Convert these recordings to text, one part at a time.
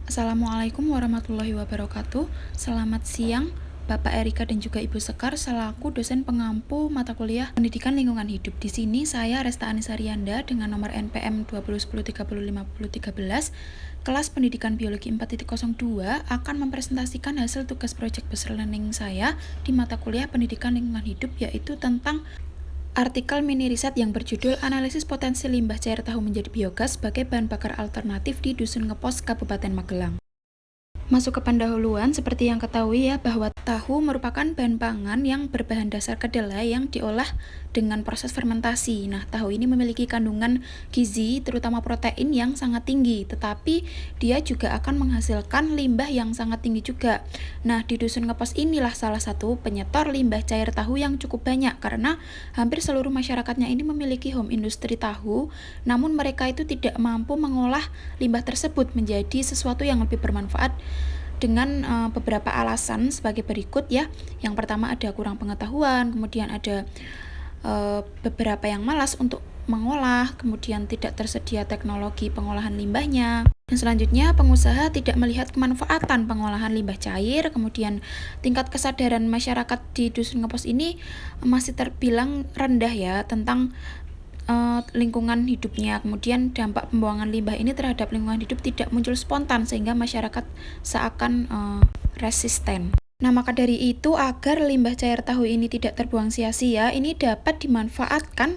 Assalamualaikum warahmatullahi wabarakatuh. Selamat siang, Bapak Erika dan juga Ibu Sekar selaku dosen pengampu mata kuliah Pendidikan Lingkungan Hidup. Di sini saya Resta Anissa Rianda dengan nomor NPM 2010305013 kelas Pendidikan Biologi 4.02 akan mempresentasikan hasil tugas project based learning saya di mata kuliah Pendidikan Lingkungan Hidup, yaitu tentang artikel mini riset yang berjudul Analisis Potensi Limbah Cair Tahu Menjadi Biogas sebagai Bahan Bakar Alternatif di Dusun Ngepos, Kabupaten Magelang. Masuk ke pendahuluan, seperti yang ketahui ya bahwa tahu merupakan bahan pangan yang berbahan dasar kedelai yang diolah dengan proses fermentasi. Nah, tahu ini memiliki kandungan gizi terutama protein yang sangat tinggi, tetapi dia juga akan menghasilkan limbah yang sangat tinggi juga. Nah, di Dusun Ngepos inilah salah satu penyetor limbah cair tahu yang cukup banyak karena hampir seluruh masyarakatnya ini memiliki home industri tahu, namun mereka itu tidak mampu mengolah limbah tersebut menjadi sesuatu yang lebih bermanfaat dengan beberapa alasan sebagai berikut ya. Yang pertama ada kurang pengetahuan, kemudian ada beberapa yang malas untuk mengolah, kemudian tidak tersedia teknologi pengolahan limbahnya. Dan selanjutnya pengusaha tidak melihat kemanfaatan pengolahan limbah cair, kemudian tingkat kesadaran masyarakat di Dusun Ngepos ini masih terbilang rendah ya tentang lingkungan hidupnya. Kemudian dampak pembuangan limbah ini terhadap lingkungan hidup tidak muncul spontan sehingga masyarakat seakan resisten. Nah, maka dari itu agar limbah cair tahu ini tidak terbuang sia-sia, ini dapat dimanfaatkan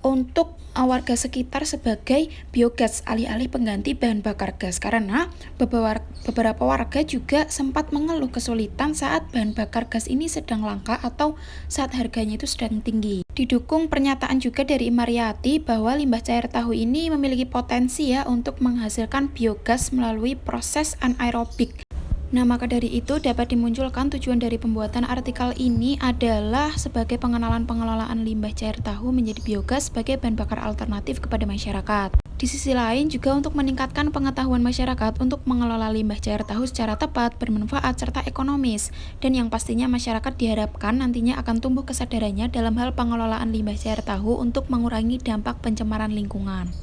untuk warga sekitar sebagai biogas alih-alih pengganti bahan bakar gas, karena beberapa warga juga sempat mengeluh kesulitan saat bahan bakar gas ini sedang langka atau saat harganya itu sedang tinggi. Didukung pernyataan juga dari Mariati bahwa limbah cair tahu ini memiliki potensi ya untuk menghasilkan biogas melalui proses anaerobik. Nah, maka dari itu dapat dimunculkan tujuan dari pembuatan artikel ini adalah sebagai pengenalan pengelolaan limbah cair tahu menjadi biogas sebagai bahan bakar alternatif kepada masyarakat. Di sisi lain juga untuk meningkatkan pengetahuan masyarakat untuk mengelola limbah cair tahu secara tepat, bermanfaat, serta ekonomis. Dan yang pastinya masyarakat diharapkan nantinya akan tumbuh kesadarannya dalam hal pengelolaan limbah cair tahu untuk mengurangi dampak pencemaran lingkungan.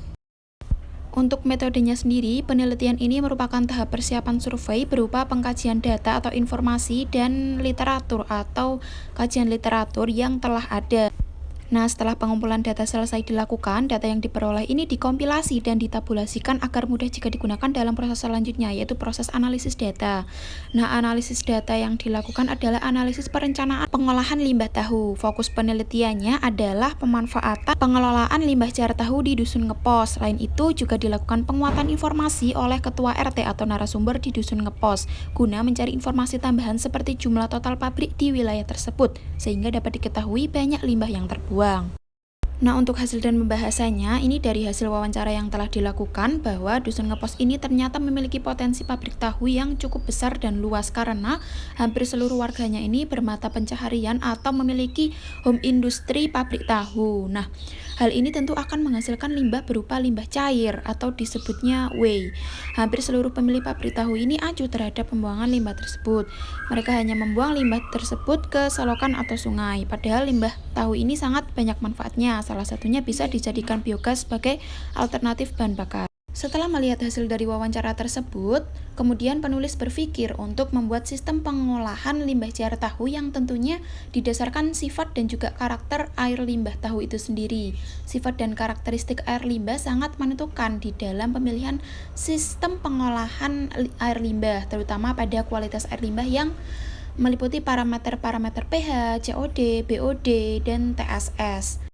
Untuk metodenya sendiri, penelitian ini merupakan tahap persiapan survei berupa pengkajian data atau informasi dan literatur atau kajian literatur yang telah ada. Nah, setelah pengumpulan data selesai dilakukan, data yang diperoleh ini dikompilasi dan ditabulasikan agar mudah jika digunakan dalam proses selanjutnya, yaitu proses analisis data. Nah, analisis data yang dilakukan adalah analisis perencanaan pengolahan limbah tahu. Fokus penelitiannya adalah pemanfaatan pengelolaan limbah cair tahu di Dusun Ngepos. Selain itu, juga dilakukan penguatan informasi oleh Ketua RT atau narasumber di Dusun Ngepos, guna mencari informasi tambahan seperti jumlah total pabrik di wilayah tersebut, sehingga dapat diketahui banyak limbah yang terbuang. Nah, untuk hasil dan pembahasannya, ini dari hasil wawancara yang telah dilakukan bahwa Dusun Ngepos ini ternyata memiliki potensi pabrik tahu yang cukup besar dan luas karena hampir seluruh warganya ini bermata pencaharian atau memiliki home industri pabrik tahu. Nah, hal ini tentu akan menghasilkan limbah berupa limbah cair atau disebutnya whey. Hampir seluruh pemilik pabrik tahu ini acuh terhadap pembuangan limbah tersebut. Mereka hanya membuang limbah tersebut ke selokan atau sungai, padahal limbah tahu ini sangat banyak manfaatnya. Salah satunya bisa dijadikan biogas sebagai alternatif bahan bakar. Setelah melihat hasil dari wawancara tersebut, kemudian penulis berpikir untuk membuat sistem pengolahan limbah cair tahu yang tentunya didasarkan sifat dan juga karakter air limbah tahu itu sendiri. Sifat dan karakteristik air limbah sangat menentukan di dalam pemilihan sistem pengolahan air limbah, terutama pada kualitas air limbah yang meliputi parameter-parameter pH, COD, BOD, dan TSS.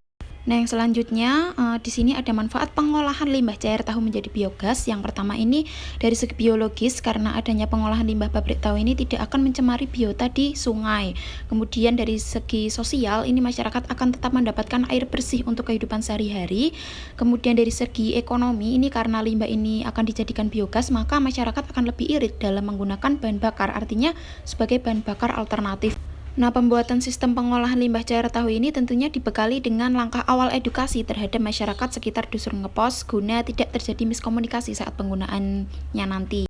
Nah, yang selanjutnya di sini ada manfaat pengolahan limbah cair tahu menjadi biogas. Yang pertama ini dari segi biologis, karena adanya pengolahan limbah pabrik tahu ini tidak akan mencemari biota di sungai. Kemudian dari segi sosial, ini masyarakat akan tetap mendapatkan air bersih untuk kehidupan sehari-hari. Kemudian dari segi ekonomi, ini karena limbah ini akan dijadikan biogas, maka masyarakat akan lebih irit dalam menggunakan bahan bakar, artinya sebagai bahan bakar alternatif. Nah, pembuatan sistem pengolahan limbah cair tahu ini tentunya dibekali dengan langkah awal edukasi terhadap masyarakat sekitar Dusun Ngepos guna tidak terjadi miskomunikasi saat penggunaannya nanti.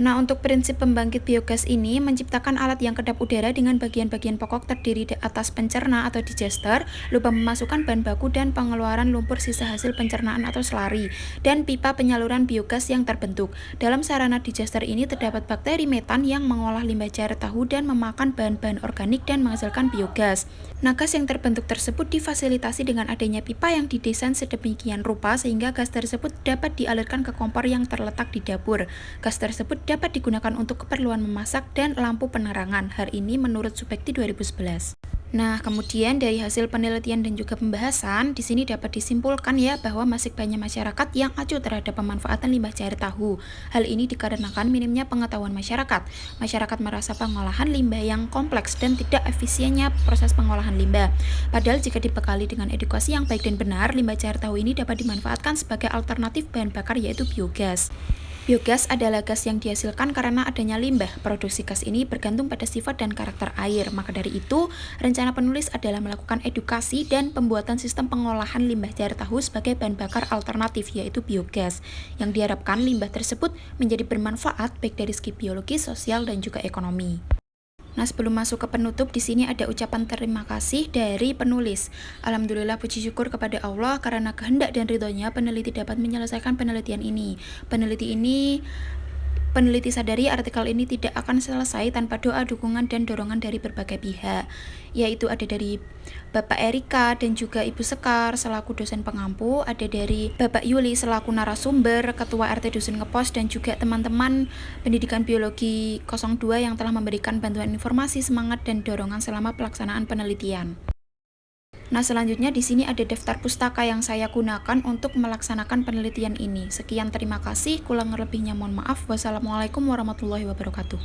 Nah, untuk prinsip pembangkit biogas ini menciptakan alat yang kedap udara dengan bagian-bagian pokok terdiri di atas pencerna atau digester, lubang memasukkan bahan baku dan pengeluaran lumpur sisa hasil pencernaan atau slurry, dan pipa penyaluran biogas yang terbentuk. Dalam sarana digester ini terdapat bakteri metan yang mengolah limbah cair tahu dan memakan bahan-bahan organik dan menghasilkan biogas. Nah, gas yang terbentuk tersebut difasilitasi dengan adanya pipa yang didesain sedemikian rupa sehingga gas tersebut dapat dialirkan ke kompor yang terletak di dapur. Gas tersebut dapat digunakan untuk keperluan memasak dan lampu penerangan. Hal ini menurut Subekti 2011. Nah, kemudian dari hasil penelitian dan juga pembahasan, di sini dapat disimpulkan ya bahwa masih banyak masyarakat yang acuh terhadap pemanfaatan limbah cair tahu. Hal ini dikarenakan minimnya pengetahuan masyarakat. Masyarakat merasa pengolahan limbah yang kompleks dan tidak efisiennya proses pengolahan limbah. Padahal jika dibekali dengan edukasi yang baik dan benar, limbah cair tahu ini dapat dimanfaatkan sebagai alternatif bahan bakar yaitu biogas. Biogas adalah gas yang dihasilkan karena adanya limbah. Produksi gas ini bergantung pada sifat dan karakter air. Maka dari itu, rencana penulis adalah melakukan edukasi dan pembuatan sistem pengolahan limbah cair tahu sebagai bahan bakar alternatif, yaitu biogas. Yang diharapkan limbah tersebut menjadi bermanfaat baik dari segi biologi, sosial, dan juga ekonomi. Nah, sebelum masuk ke penutup, di sini ada ucapan terima kasih dari penulis. Alhamdulillah, puji syukur kepada Allah karena kehendak dan ridhonya peneliti dapat menyelesaikan penelitian ini. Peneliti sadari artikel ini tidak akan selesai tanpa doa, dukungan, dan dorongan dari berbagai pihak, yaitu ada dari Bapak Erika dan juga Ibu Sekar selaku dosen pengampu, ada dari Bapak Yuli selaku narasumber, Ketua RT Dusun Ngepos, dan juga teman-teman pendidikan biologi 02 yang telah memberikan bantuan informasi, semangat, dan dorongan selama pelaksanaan penelitian. Nah, selanjutnya di sini ada daftar pustaka yang saya gunakan untuk melaksanakan penelitian ini. Sekian, terima kasih. Kurang lebihnya mohon maaf. Wassalamualaikum warahmatullahi wabarakatuh.